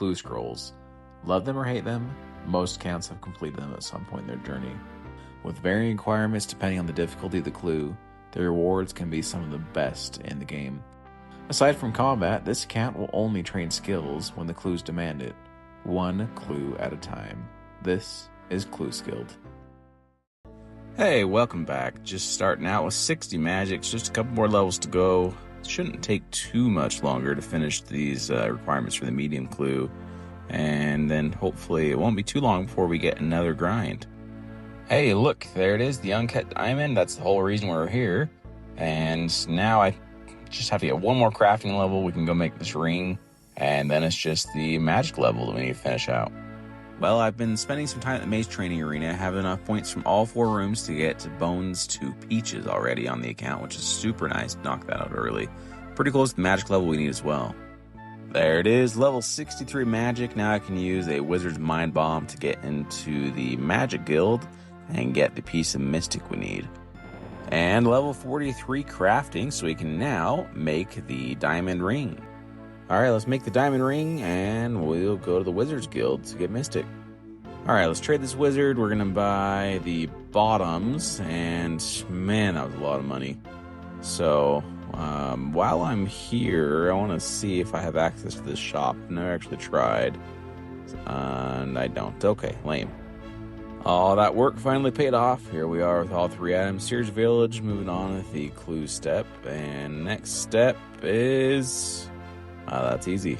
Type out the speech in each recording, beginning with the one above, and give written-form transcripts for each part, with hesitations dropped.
clue scrolls. Love them or hate them, most accounts have completed them at some point in their journey. With varying requirements depending on the difficulty of the clue, the rewards can be some of the best in the game. Aside from combat, this account will only train skills when the clues demand it, one clue at a time. This is Clue Skilled. Hey, welcome back. Just starting out with 60 magics, just a couple more levels to go. It shouldn't take too much longer to finish these requirements for the medium clue, and then hopefully it won't be too long before we get another grind. Hey, look, there it is, the uncut diamond. That's the whole reason we're here. And now I just have to get one more crafting level. We can go make this ring, and then it's just the magic level that we need to finish out. Well, I've been spending some time at the maze training arena. I have enough points from all 4 rooms to get bones to peaches already on the account, which is super nice. Knock that out early. Pretty close to the magic level we need as well. There it is, level 63 magic. Now I can use a wizard's mind bomb to get into the magic guild and get the piece of mystic we need. And level 43 crafting, so we can now make the diamond ring. Alright, let's make the diamond ring, and we'll go to the Wizards Guild to get Mystic. Alright, let's trade this wizard. We're going to buy the bottoms, and man, that was a lot of money. So, while I'm here, I want to see if I have access to this shop. I've never actually tried, and I don't. Okay, lame. All that work finally paid off. Here we are with all 3 items. Sears Village, moving on with the clue step, and next step is... that's easy.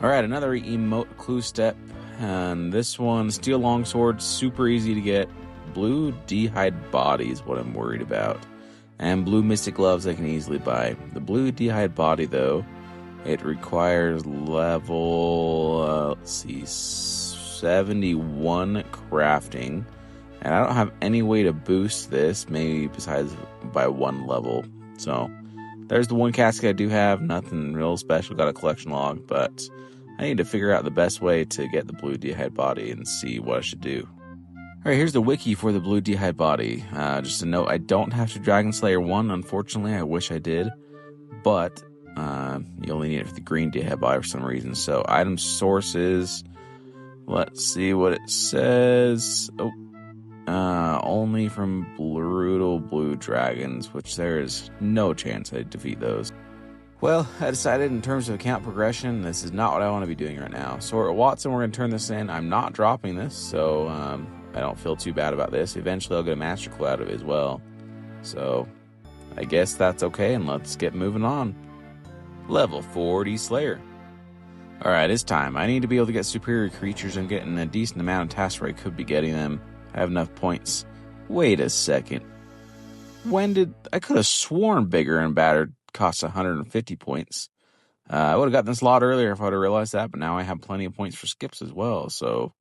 Alright, another emote clue step. And this one, steel longsword, super easy to get. Blue d'hide body is what I'm worried about. And blue mystic gloves I can easily buy. The blue d'hide body, though, it requires level, 71 crafting. And I don't have any way to boost this, maybe besides by 1 level. So... there's the 1 casket I do have, nothing real special, got a collection log, but I need to figure out the best way to get the blue d'hide body and see what I should do. Alright, here's the wiki for the blue d'hide body. Just a note, I don't have to Dragon Slayer 1, unfortunately, I wish I did, but you only need it for the green d'hide body for some reason. So item sources, let's see what it says. Only from brutal blue dragons, which there is no chance I'd defeat those. Well, I decided in terms of account progression, this is not what I want to be doing right now. So at Watson, we're going to turn this in. I'm not dropping this, so I don't feel too bad about this. Eventually, I'll get a master clue out of it as well. So I guess that's okay, and let's get moving on. Level 40 Slayer. Alright, it's time. I need to be able to get superior creatures. I'm getting a decent amount of tasks where I could be getting them. I have enough points. Wait a second. I could have sworn bigger and badder costs 150 points. I would have gotten this a lot earlier if I would have realized that, but now I have plenty of points for skips as well, so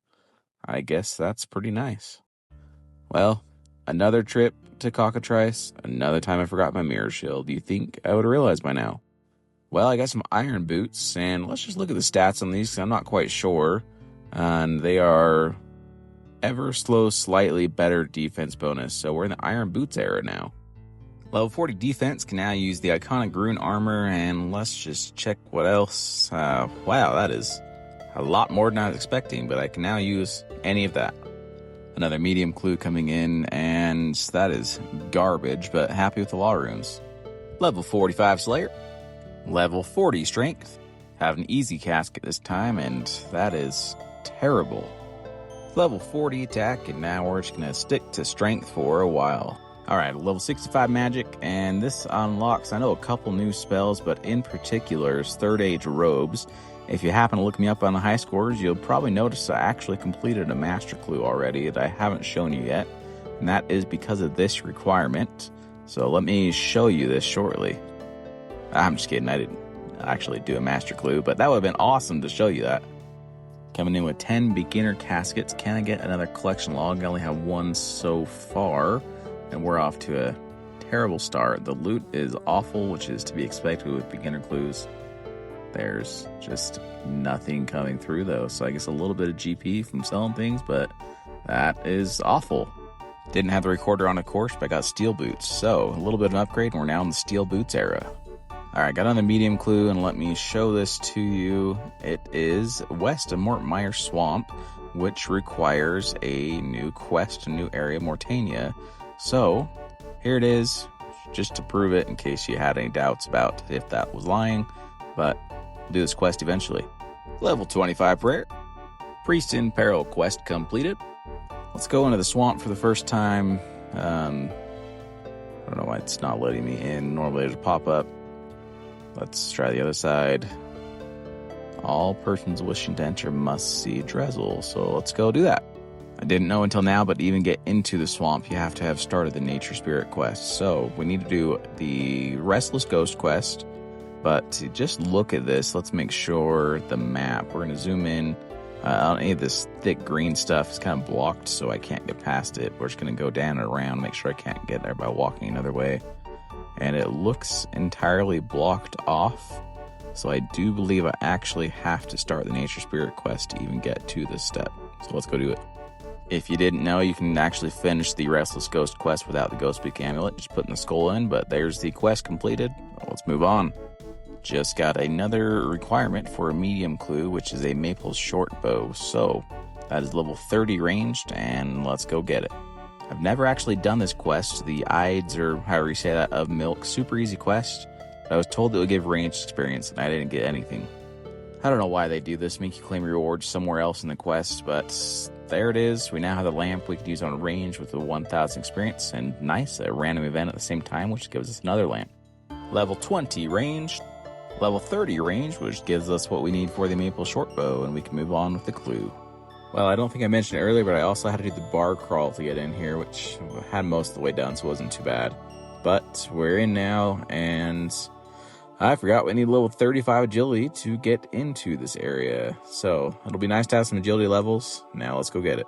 I guess that's pretty nice. Well, another trip to Cockatrice, another time I forgot my mirror shield. Do you think I would have realized by now? Well, I got some iron boots, and let's just look at the stats on these, because I'm not quite sure. And they are... ever slow, slightly better defense bonus. So we're in the Iron Boots era now. Level 40 defense can now use the iconic rune armor, and let's just check what else. Wow, that is a lot more than I was expecting, but I can now use any of that. Another medium clue coming in, and that is garbage, but happy with the law runes. Level 45 Slayer. Level 40 Strength. Have an easy casket this time, and that is terrible. Level 40 attack, and now we're just going to stick to strength for a while. Alright, level 65 magic, and this unlocks, I know, a couple new spells, but in particular, Third Age Robes. If you happen to look me up on the high scores, you'll probably notice I actually completed a master clue already that I haven't shown you yet, and that is because of this requirement. So let me show you this shortly. I'm just kidding, I didn't actually do a master clue, but that would have been awesome to show you that. Coming in with 10 beginner caskets. Can I get another collection log? I only have 1 so far, and we're off to a terrible start. The loot is awful, which is to be expected with beginner clues. There's just nothing coming through, though, so I guess a little bit of GP from selling things, but that is awful. Didn't have the recorder on, of course, but I got steel boots, so a little bit of an upgrade, and we're now in the steel boots era. All right, got another medium clue, and let me show this to you. It is west of Mortmire Swamp, which requires a new quest, a new area, Mortania. So, here it is, just to prove it in case you had any doubts about if that was lying. But we'll do this quest eventually. Level 25 prayer. Priest in Peril quest completed. Let's go into the swamp for the first time. I don't know why it's not letting me in. Normally it'd pop up. Let's try the other side. All persons wishing to enter must see Drezel. So let's go do that. I didn't know until now, but to even get into the swamp, you have to have started the Nature Spirit quest. So we need to do the Restless Ghost quest. But to just look at this, let's make sure the map. We're going to zoom in. Any of this thick green stuff is kind of blocked, so I can't get past it. We're just going to go down and around, make sure I can't get there by walking another way. And it looks entirely blocked off. So I do believe I actually have to start the Nature Spirit quest to even get to this step. So let's go do it. If you didn't know, you can actually finish the Restless Ghost quest without the Ghostbeak Amulet, just putting the skull in, but there's the quest completed. Let's move on. Just got another requirement for a medium clue, which is a maple short bow. So that is level 30 ranged, and let's go get it. I've never actually done this quest, the Ides, or however you say that, of Milk. Super easy quest. But I was told it would give ranged experience, and I didn't get anything. I don't know why they do this, make you claim your rewards somewhere else in the quest, but there it is. We now have the lamp we can use on range with the 1000 experience, and nice, a random event at the same time, which gives us another lamp. Level 20 ranged. Level 30 range, which gives us what we need for the maple short bow, and we can move on with the clue. Well, I don't think I mentioned it earlier, but I also had to do the bar crawl to get in here, which I had most of the way done, so it wasn't too bad. But we're in now, and I forgot we need level 35 agility to get into this area. So it'll be nice to have some agility levels. Now let's go get it.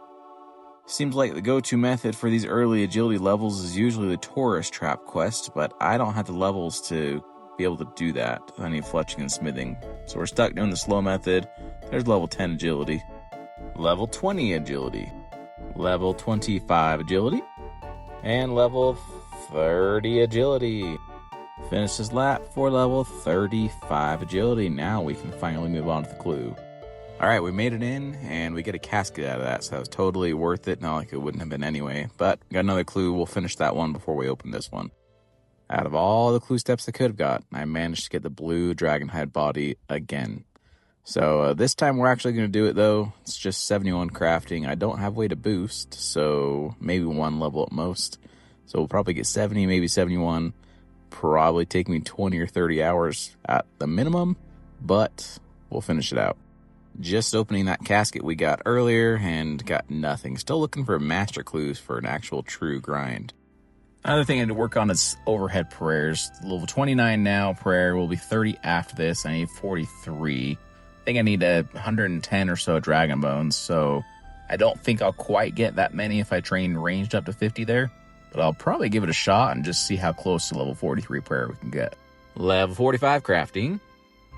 Seems like the go-to method for these early agility levels is usually the tourist trap quest, but I don't have the levels to be able to do that. I need fletching and smithing. So we're stuck doing the slow method. There's level 10 agility. Level 20 agility. Level 25 agility. And level 30 agility. Finish this lap for level 35 agility. Now we can finally move on to the clue. Alright, we made it in, and we get a casket out of that, so that was totally worth it. Not like it wouldn't have been anyway. But we got another clue. We'll finish that one before we open this one. Out of all the clue steps I could have got, I managed to get the blue dragonhide body again. So this time we're actually going to do it, though. It's just 71 crafting. I don't have way to boost, so maybe one level at most. So we'll probably get 70, maybe 71. Probably take me 20 or 30 hours at the minimum, but we'll finish it out. Just opening that casket we got earlier and got nothing. Still looking for master clues for an actual true grind. Another thing I need to work on is overhead prayers. Level 29 now, prayer will be 30 after this. I need 43. I think I need 110 or so dragon bones, so I don't think I'll quite get that many if I train ranged up to 50 there, but I'll probably give it a shot and just see how close to level 43 prayer we can get. Level 45 crafting.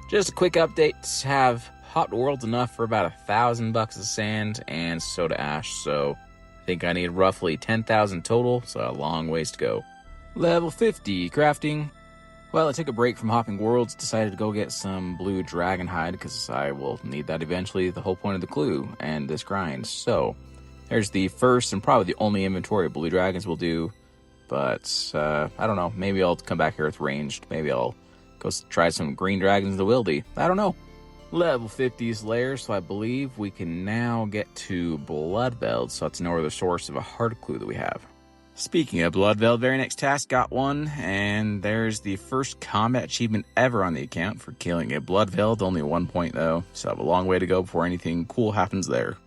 Just a quick update, have Hot Worlds enough for about $1,000 of sand and soda ash, so I think I need roughly 10,000 total, so a long ways to go. Level 50 crafting. Well, I took a break from Hopping Worlds, decided to go get some blue dragon hide, because I will need that eventually, the whole point of the clue and this grind. So, there's the first and probably the only inventory of blue dragons we'll do, but I don't know, maybe I'll come back here with ranged, maybe I'll go try some green dragons in the wildy, I don't know. Level 50's lair, so I believe we can now get to Bloodveld, so that's no other source of a hard clue that we have. Speaking of Bloodveld, very next task, got one, and there's the first combat achievement ever on the account for killing a Bloodveld, only 1 point though, so I have a long way to go before anything cool happens there.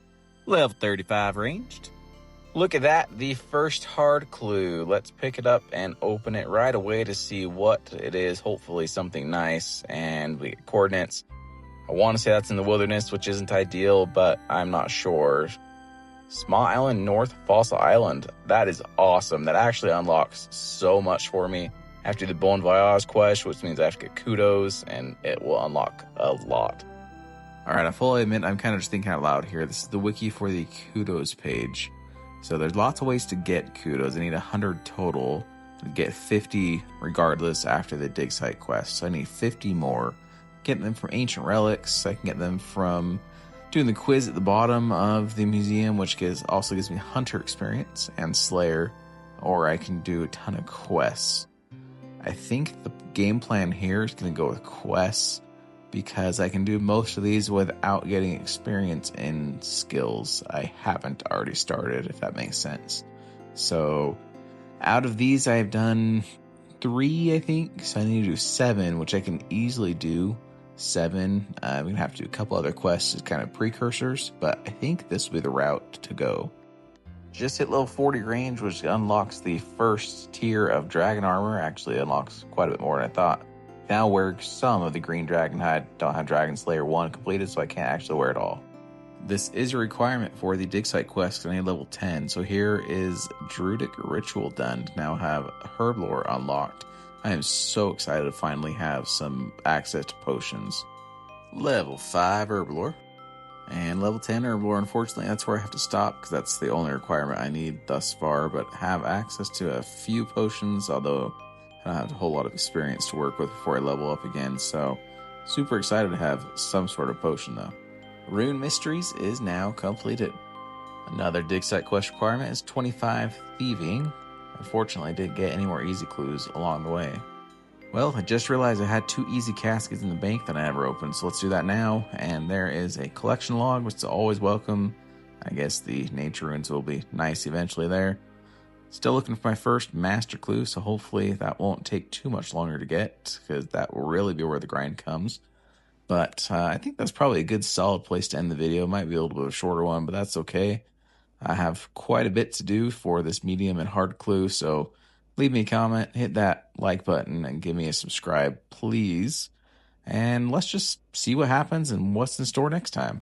Level 35 ranged. Look at that, the first hard clue. Let's pick it up and open it right away to see what it is, hopefully something nice, and we get coordinates. I want to say that's in the wilderness, which isn't ideal, but I'm not sure. Small Island North, Fossil Island. That is awesome. That actually unlocks so much for me. After the Bon Voyage quest, which means I have to get kudos, and it will unlock a lot. Alright, I fully admit I'm kind of just thinking out loud here. This is the wiki for the kudos page. So there's lots of ways to get kudos. I need 100 total. get 50 regardless after the dig site quest. So I need 50 more. Getting them from ancient relics. I can get them from doing the quiz at the bottom of the museum, which also gives me hunter experience and slayer, or I can do a ton of quests. I think the game plan here is going to go with quests because I can do most of these without getting experience in skills I haven't already started, if that makes sense. So out of these, I have done 3, I think. So I need to do 7, which I can easily do. 7. I'm going to have to do a couple other quests as kind of precursors, but I think this will be the route to go. Just hit level 40 range, which unlocks the first tier of dragon armor. Actually unlocks quite a bit more than I thought. Now wear some of the green dragon hide. Don't have Dragon Slayer 1 completed, so I can't actually wear it all. This is a requirement for the dig site quest. I need level 10. So here is Druidic Ritual done. Now have Herblore unlocked. I am so excited to finally have some access to potions. Level 5 Herblore. And level 10 Herblore, unfortunately, that's where I have to stop because that's the only requirement I need thus far. But have access to a few potions, although I don't have a whole lot of experience to work with before I level up again. So super excited to have some sort of potion though. Rune Mysteries is now completed. Another dig site quest requirement is 25 thieving. Unfortunately, I didn't get any more easy clues along the way. Well, I just realized I had 2 easy caskets in the bank that I never opened, so let's do that now. And there is a collection log, which is always welcome. I guess the nature runes will be nice eventually there. Still looking for my first master clue, so hopefully that won't take too much longer to get, because that will really be where the grind comes. But I think that's probably a good solid place to end the video. It might be a little bit of a shorter one, but that's okay. I have quite a bit to do for this medium and hard clue, so leave me a comment, hit that like button, and give me a subscribe, please. And let's just see what happens and what's in store next time.